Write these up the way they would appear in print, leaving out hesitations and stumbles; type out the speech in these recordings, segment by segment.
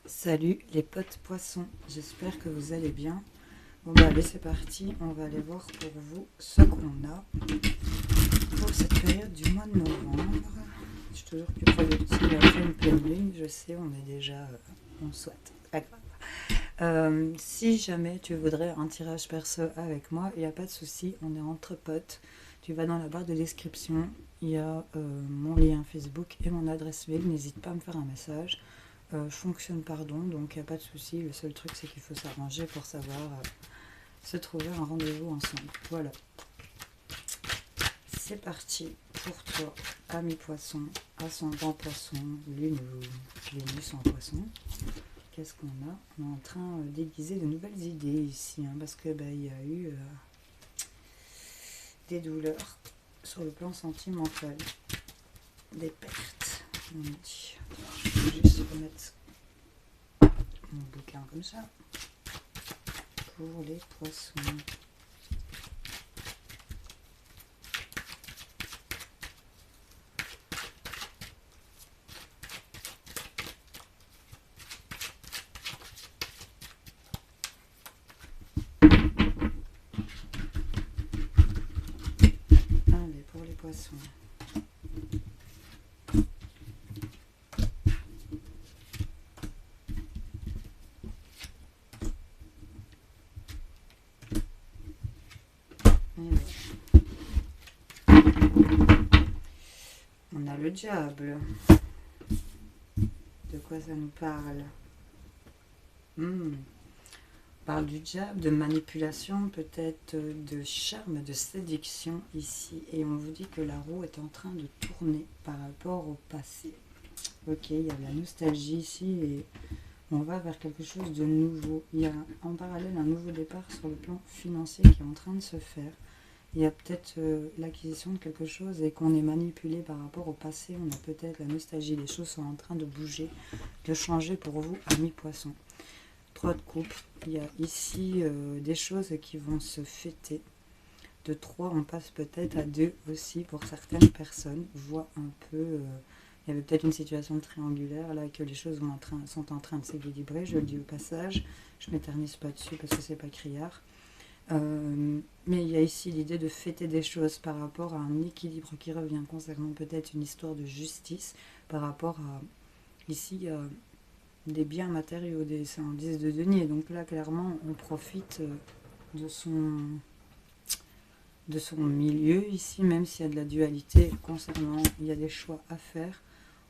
Salut les potes poissons, j'espère que vous allez bien. Bon bah allez c'est parti, on va aller voir pour vous ce qu'on a pour cette période du mois de novembre. Je suis toujours plus productive après une pleine lune, je sais on est déjà, on souhaite, pas grave. Si jamais tu voudrais un tirage perso avec moi, il n'y a pas de souci, on est entre potes. Tu vas dans la barre de description, il y a mon lien Facebook et mon adresse mail, n'hésite pas à me faire un message. Je fonctionne par don, donc il n'y a pas de souci. Le seul truc, c'est qu'il faut s'arranger pour savoir se trouver un rendez-vous ensemble. Voilà. C'est parti pour toi, ami poisson, ascendant poisson, lune ou Vénus en poisson. Qu'est-ce qu'on a? On est en train d'aiguiser de nouvelles idées ici, hein, parce que il y a eu des douleurs sur le plan sentimental, des pertes. On dit. Je vais juste remettre mon bouquin comme ça pour les poissons. Allez, pour les poissons. On a le diable. De quoi ça nous parle? On parle du diable, de manipulation, peut-être de charme, de séduction ici. Et on vous dit que la roue est en train de tourner par rapport au passé. Ok, il y a de la nostalgie ici et on va vers quelque chose de nouveau. Il y a en parallèle un nouveau départ sur le plan financier qui est en train de se faire. Il y a peut-être l'acquisition de quelque chose et qu'on est manipulé par rapport au passé. On a peut-être la nostalgie. Les choses sont en train de bouger, de changer pour vous, amis poissons. 3 de coupe. Il y a ici des choses qui vont se fêter. De 3, on passe peut-être à 2 aussi pour certaines personnes. Voit un peu... il y avait peut-être une situation triangulaire là que les choses sont en train de s'équilibrer. Je le dis au passage. Je ne m'éternise pas dessus parce que c'est pas criard. Mais il y a ici l'idée de fêter des choses par rapport à un équilibre qui revient concernant peut-être une histoire de justice par rapport à ici des biens matériaux, c'est un 10 de denier, donc là clairement on profite de son milieu ici, même s'il y a de la dualité concernant, il y a des choix à faire.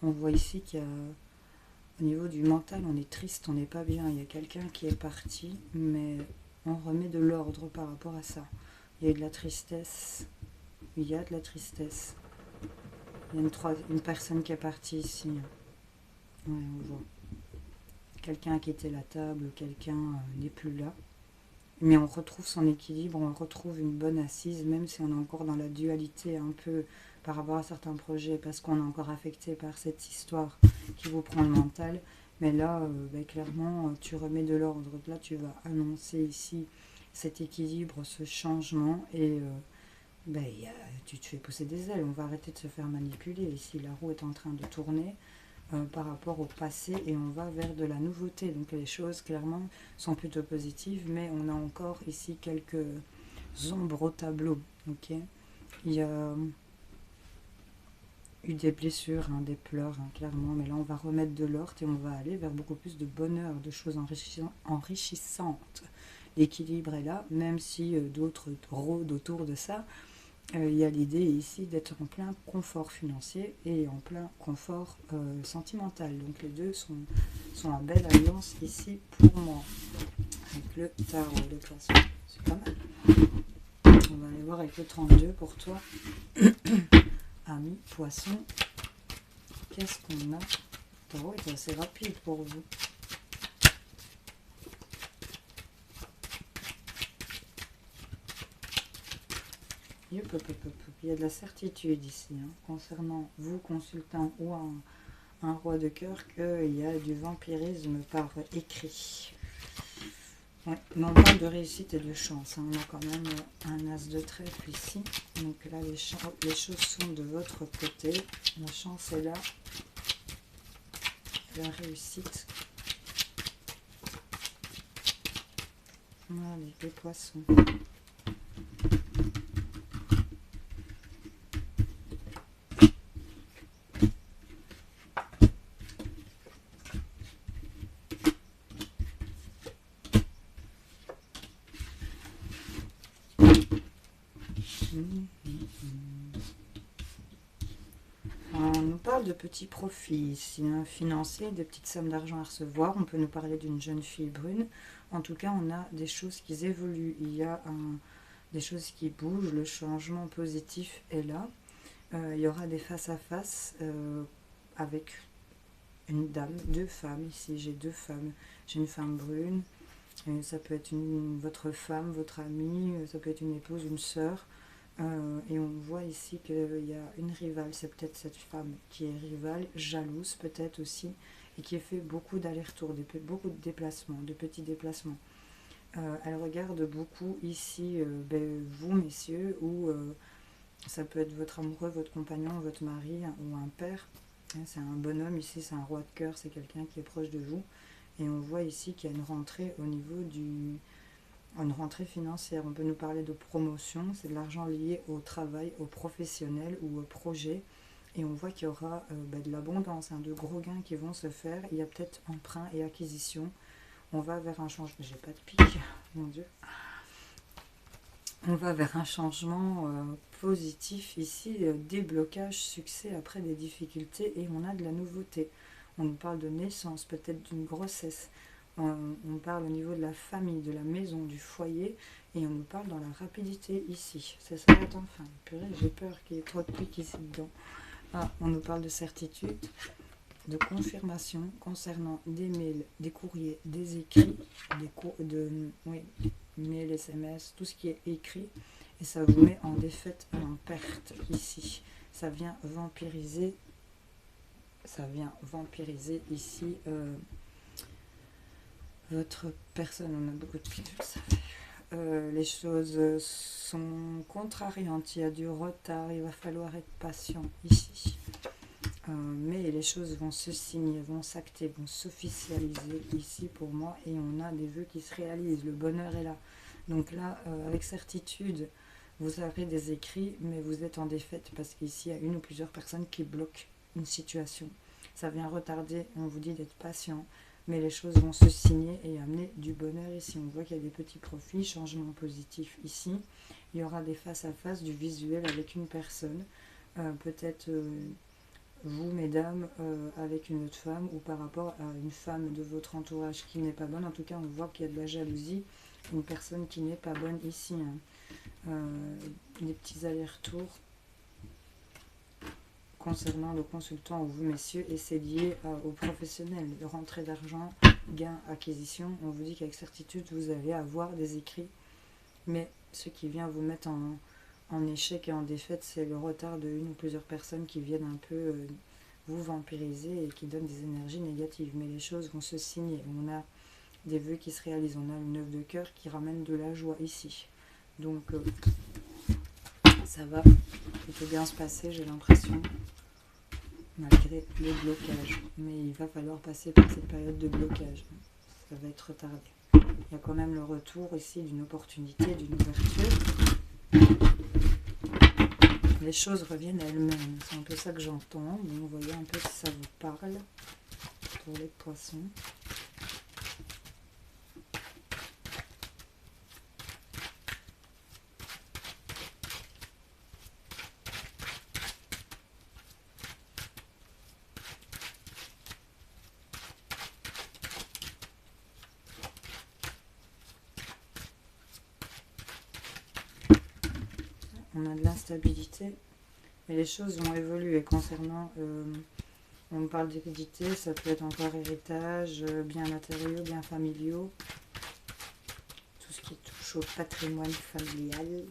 On voit ici qu'il y a au niveau du mental on est triste, on n'est pas bien, il y a quelqu'un qui est parti, mais on remet de l'ordre par rapport à ça. Il y a de la tristesse. Il y a de la tristesse. Il y a une personne qui est partie ici. Ouais, on voit. Quelqu'un a quitté la table, quelqu'un n'est plus là. Mais on retrouve son équilibre, on retrouve une bonne assise, même si on est encore dans la dualité un peu par rapport à certains projets, parce qu'on est encore affecté par cette histoire qui vous prend le mental. Mais là, clairement, tu remets de l'ordre. Là, tu vas annoncer ici cet équilibre, ce changement, et tu te fais pousser des ailes. On va arrêter de se faire manipuler. Ici, la roue est en train de tourner par rapport au passé, et on va vers de la nouveauté. Donc les choses, clairement, sont plutôt positives, mais on a encore ici quelques ombres au tableau. Ok, il y a eu des blessures, des pleurs, clairement, mais là on va remettre de l'ordre et on va aller vers beaucoup plus de bonheur, de choses enrichissantes. L'équilibre est là, même si d'autres rôdent autour de ça. Il y a l'idée ici d'être en plein confort financier et en plein confort sentimental. Donc les deux sont en belle alliance ici pour moi. Avec le tarot, le poisson, c'est pas mal. On va aller voir avec le 32 pour toi. Ami poisson, qu'est-ce qu'on a? Le tarot est assez rapide pour vous. Il y a de la certitude ici, concernant vous, consultant, ou un roi de cœur, qu'il y a du vampirisme par écrit. Ouais, mais on parle de réussite et de chance. On a quand même un as de trèfle ici. Donc là, les choses sont de votre côté. La chance est là. La réussite Allez, les poissons. On nous parle de petits profits ici, hein, financiers, de petites sommes d'argent à recevoir. On peut nous parler d'une jeune fille brune. En tout cas, on a des choses qui évoluent. Il y a des choses qui bougent. Le changement positif est là. Il y aura des face-à-face avec une dame, deux femmes. Ici, j'ai deux femmes. J'ai une femme brune. Ça peut être votre femme, votre amie. Ça peut être une épouse, une sœur. Et on voit ici qu'il y a une rivale, c'est peut-être cette femme qui est rivale, jalouse peut-être aussi, et qui fait beaucoup d'allers-retours, beaucoup de déplacements, de petits déplacements. Elle regarde beaucoup ici, vous messieurs, ou ça peut être votre amoureux, votre compagnon, votre mari, ou un père. C'est un bonhomme ici, c'est un roi de cœur, c'est quelqu'un qui est proche de vous. Et on voit ici qu'il y a une rentrée au niveau une rentrée financière. On peut nous parler de promotion, c'est de l'argent lié au travail, au professionnel ou au projet. Et on voit qu'il y aura de l'abondance, de gros gains qui vont se faire. Il y a peut-être emprunt et acquisition. On va vers un changement. J'ai pas de pic, mon Dieu. On va vers un changement positif ici, déblocage, succès après des difficultés et on a de la nouveauté. On nous parle de naissance, peut-être d'une grossesse. On parle au niveau de la famille, de la maison, du foyer, et on nous parle dans la rapidité ici. Ça s'arrête enfin. Purée, j'ai peur qu'il y ait trop de pics ici dedans. On nous parle de certitude, de confirmation concernant des mails, des courriers, des écrits, mails, SMS, tout ce qui est écrit, et ça vous met en défaite et en perte ici. Ça vient vampiriser ici votre personne. On a beaucoup de piles, vous savez. Les choses sont contrariantes, il y a du retard, il va falloir être patient ici. Mais les choses vont se signer, vont s'acter, vont s'officialiser ici pour moi, et on a des vœux qui se réalisent, le bonheur est là. Donc là, avec certitude, vous avez des écrits, mais vous êtes en défaite parce qu'ici, il y a une ou plusieurs personnes qui bloquent une situation. Ça vient retarder, on vous dit d'être patient, mais les choses vont se signer et amener du bonheur ici. On voit qu'il y a des petits profits, changements positifs ici. Il y aura des face-à-face, du visuel avec une personne, peut-être vous, mesdames, avec une autre femme, ou par rapport à une femme de votre entourage qui n'est pas bonne. En tout cas, on voit qu'il y a de la jalousie, une personne qui n'est pas bonne ici. Des petits allers-retours concernant le consultant ou vous, messieurs, et c'est lié au professionnel, de rentrée d'argent, gain, acquisition. On vous dit qu'avec certitude, vous allez avoir des écrits, mais ce qui vient vous mettre en échec et en défaite, c'est le retard de une ou plusieurs personnes qui viennent un peu vous vampiriser et qui donnent des énergies négatives. Mais les choses vont se signer. On a des vœux qui se réalisent. On a une œuvre de cœur qui ramène de la joie ici. Donc, ça va plutôt bien se passer, j'ai l'impression, malgré les blocages. Mais il va falloir passer par cette période de blocage. Ça va être retardé. Il y a quand même le retour ici d'une opportunité, d'une ouverture. Les choses reviennent à elles-mêmes. C'est un peu ça que j'entends. Vous voyez un peu si ça vous parle pour les poissons. On a de l'instabilité, mais les choses vont évoluer concernant, on me parle d'hérédité, ça peut être encore héritage, biens matériaux, biens familiaux, tout ce qui touche au patrimoine familial.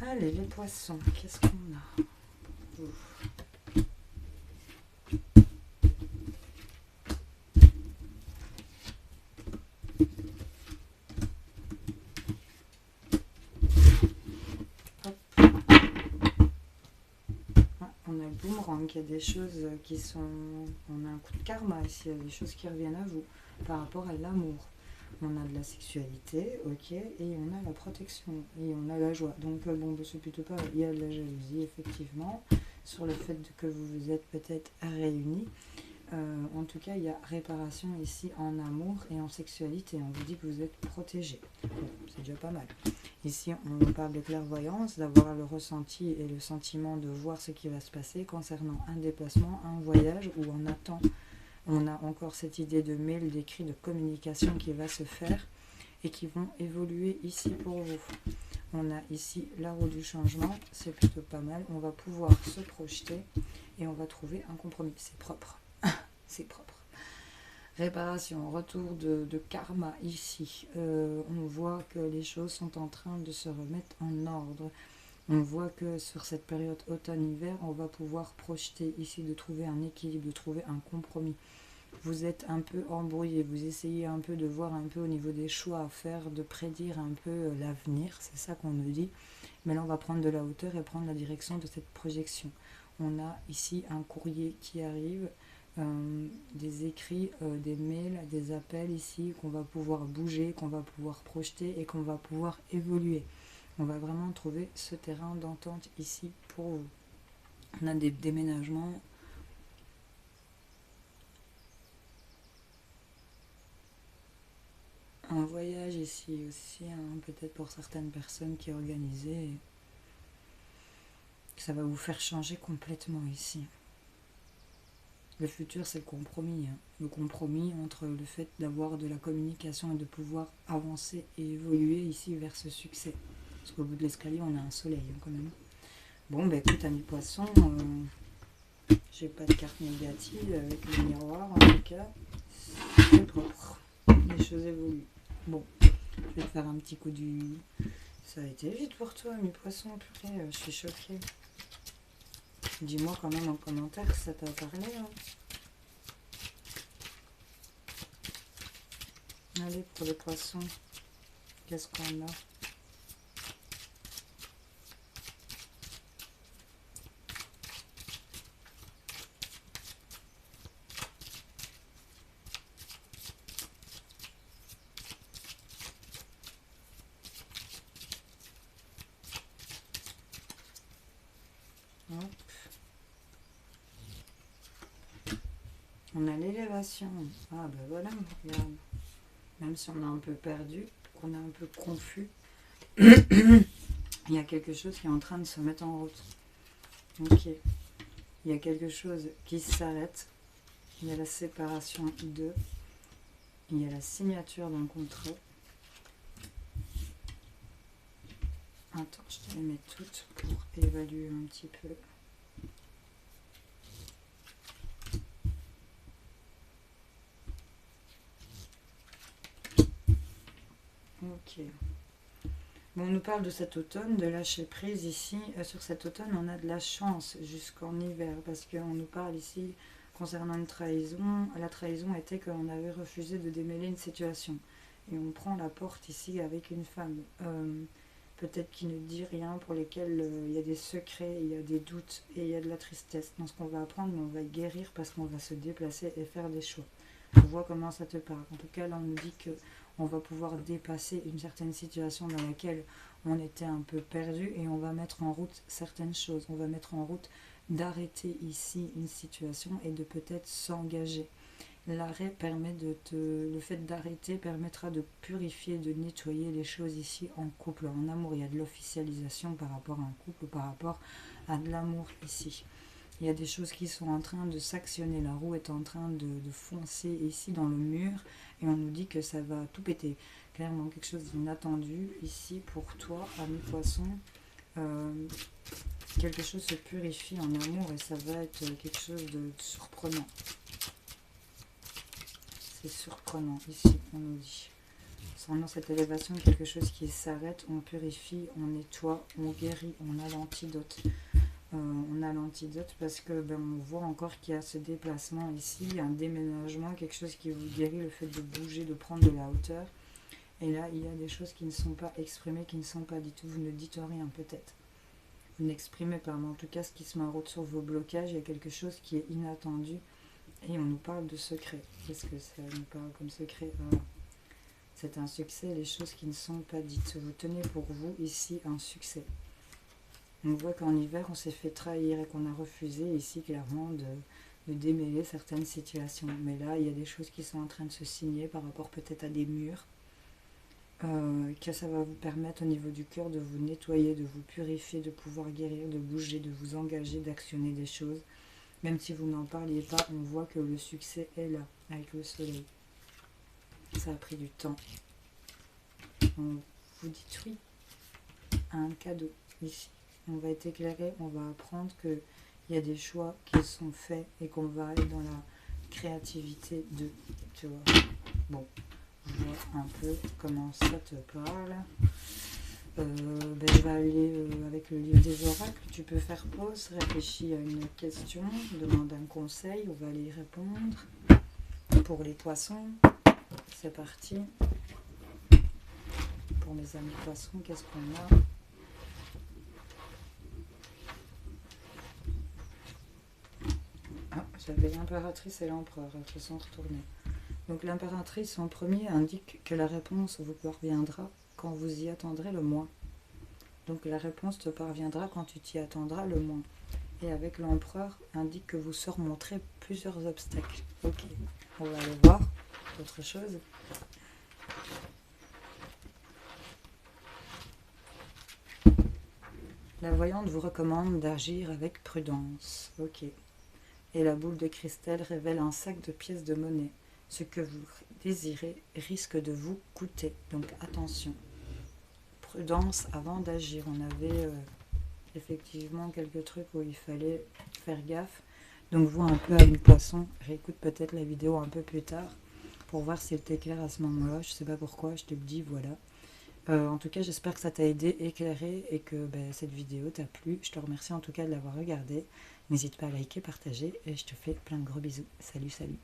Allez, les poissons, qu'est-ce qu'on a? boomerang, il y a des choses qui sont... On a un coup de karma ici, il y a des choses qui reviennent à vous par rapport à l'amour. On a de la sexualité, ok, et on a la protection, et on a la joie. Donc bon, c'est plutôt pas... Il y a de la jalousie, effectivement, sur le fait que vous vous êtes peut-être réunis. En tout cas, il y a réparation ici en amour et en sexualité. On vous dit que vous êtes protégé. Bon, c'est déjà pas mal. Ici, on parle de clairvoyance, d'avoir le ressenti et le sentiment de voir ce qui va se passer concernant un déplacement, un voyage où on attend. On a encore cette idée de mail, d'écrit, de communication qui va se faire et qui vont évoluer ici pour vous. On a ici la roue du changement, c'est plutôt pas mal. On va pouvoir se projeter et on va trouver un compromis. C'est propre. C'est propre. Réparation, retour de karma ici. On voit que les choses sont en train de se remettre en ordre. On voit que sur cette période automne-hiver, on va pouvoir projeter ici de trouver un équilibre, de trouver un compromis. Vous êtes un peu embrouillé, vous essayez un peu de voir un peu au niveau des choix à faire, de prédire un peu l'avenir, c'est ça qu'on nous dit. Mais là, on va prendre de la hauteur et prendre la direction de cette projection. On a ici un courrier qui arrive. Des écrits, des mails, des appels ici qu'on va pouvoir bouger, qu'on va pouvoir projeter et qu'on va pouvoir évoluer. On va vraiment trouver ce terrain d'entente ici pour vous. On a des déménagements. Un voyage ici aussi, hein, peut-être pour certaines personnes qui organisaient. Ça va vous faire changer complètement ici. Le futur, c'est le compromis. Hein. Le compromis entre le fait d'avoir de la communication et de pouvoir avancer et évoluer ici vers ce succès. Parce qu'au bout de l'escalier, on a un soleil hein, quand même. Bon, bah écoute, ami poisson, j'ai pas de carte négative avec le miroir en tout cas. C'est propre. Les choses évoluent. Bon, je vais te faire un petit coup du... Ça a été vite pour toi, ami poisson, purée, je suis choquée. Dis-moi quand même en commentaire que ça t'a parlé. Hein. Allez, pour les poissons, qu'est-ce qu'on a? On a l'élévation. Ah ben voilà, regarde. Même si on est un peu perdu, qu'on est un peu confus, il y a quelque chose qui est en train de se mettre en route. Ok. Il y a quelque chose qui s'arrête. Il y a la séparation d'eux. Il y a la signature d'un contrat. Attends, je te les mets toutes pour évaluer un petit peu. Ok. Bon, on nous parle de cet automne, de lâcher prise ici. Sur cet automne, on a de la chance jusqu'en hiver parce qu'on nous parle ici concernant une trahison. La trahison était qu'on avait refusé de démêler une situation. Et on prend la porte ici avec une femme. Peut-être qui ne dit rien, pour lesquels il y a des secrets, il y a des doutes et il y a de la tristesse dans ce qu'on va apprendre, mais on va guérir parce qu'on va se déplacer et faire des choix. On voit comment ça te parle. En tout cas, là, on nous dit que on va pouvoir dépasser une certaine situation dans laquelle on était un peu perdu et on va mettre en route certaines choses. On va mettre en route d'arrêter ici une situation et de peut-être s'engager. L'arrêt permet le fait d'arrêter permettra de purifier, de nettoyer les choses ici en couple. En amour, il y a de l'officialisation par rapport à un couple, par rapport à de l'amour ici. Il y a des choses qui sont en train de s'actionner. La roue est en train de foncer ici dans le mur et on nous dit que ça va tout péter. Clairement, quelque chose d'inattendu ici pour toi, ami poisson. Quelque chose se purifie en amour et ça va être quelque chose de surprenant. C'est surprenant ici, on nous dit. Concernant cette élévation, quelque chose qui s'arrête, on purifie, on nettoie, on guérit, on a l'antidote. On a l'antidote parce que on voit encore qu'il y a ce déplacement ici, un déménagement, quelque chose qui vous guérit, le fait de bouger, de prendre de la hauteur. Et là, il y a des choses qui ne sont pas exprimées, qui ne sont pas dites. Vous ne dites rien peut-être. n'exprimez pas, mais en tout cas ce qui se met en route sur vos blocages, il y a quelque chose qui est inattendu et on nous parle de secret. Qu'est-ce que ça nous parle comme secret? C'est un succès, les choses qui ne sont pas dites. Vous tenez pour vous ici un succès. On voit qu'en hiver on s'est fait trahir et qu'on a refusé ici clairement de démêler certaines situations. Mais là il y a des choses qui sont en train de se signer par rapport peut-être à des murs. Que ça va vous permettre au niveau du cœur de vous nettoyer, de vous purifier, de pouvoir guérir, de bouger, de vous engager, d'actionner des choses. Même si vous n'en parliez pas, on voit que le succès est là, avec le soleil. Ça a pris du temps. On vous dites oui à un cadeau ici. On va être éclairé, on va apprendre qu'il y a des choix qui sont faits et qu'on va aller dans la créativité de, tu vois. Bon. Vois un peu comment ça te parle. Je vais aller avec le livre des oracles. Tu peux faire pause, réfléchir à une question, demande un conseil, on va aller y répondre. Pour les poissons, c'est parti. Pour mes amis poissons, qu'est-ce qu'on a? J'avais l'impératrice et l'empereur, elles se sont retournées. Donc l'impératrice en premier indique que la réponse vous parviendra quand vous y attendrez le moins. Donc la réponse te parviendra quand tu t'y attendras le moins. Et avec l'empereur indique que vous surmonterez plusieurs obstacles. Ok, on va aller voir autre chose. La voyante vous recommande d'agir avec prudence. Ok. Et la boule de cristal révèle un sac de pièces de monnaie. Ce que vous désirez risque de vous coûter. Donc attention. Prudence avant d'agir. On avait effectivement quelques trucs où il fallait faire gaffe. Donc vous un peu à une poisson. Réécoute peut-être la vidéo un peu plus tard pour voir si elle était claire à ce moment-là. Je sais pas pourquoi, je te le dis, voilà. En tout cas, j'espère que ça t'a aidé, éclairé et que cette vidéo t'a plu. Je te remercie en tout cas de l'avoir regardée. N'hésite pas à liker, partager et je te fais plein de gros bisous. Salut, salut.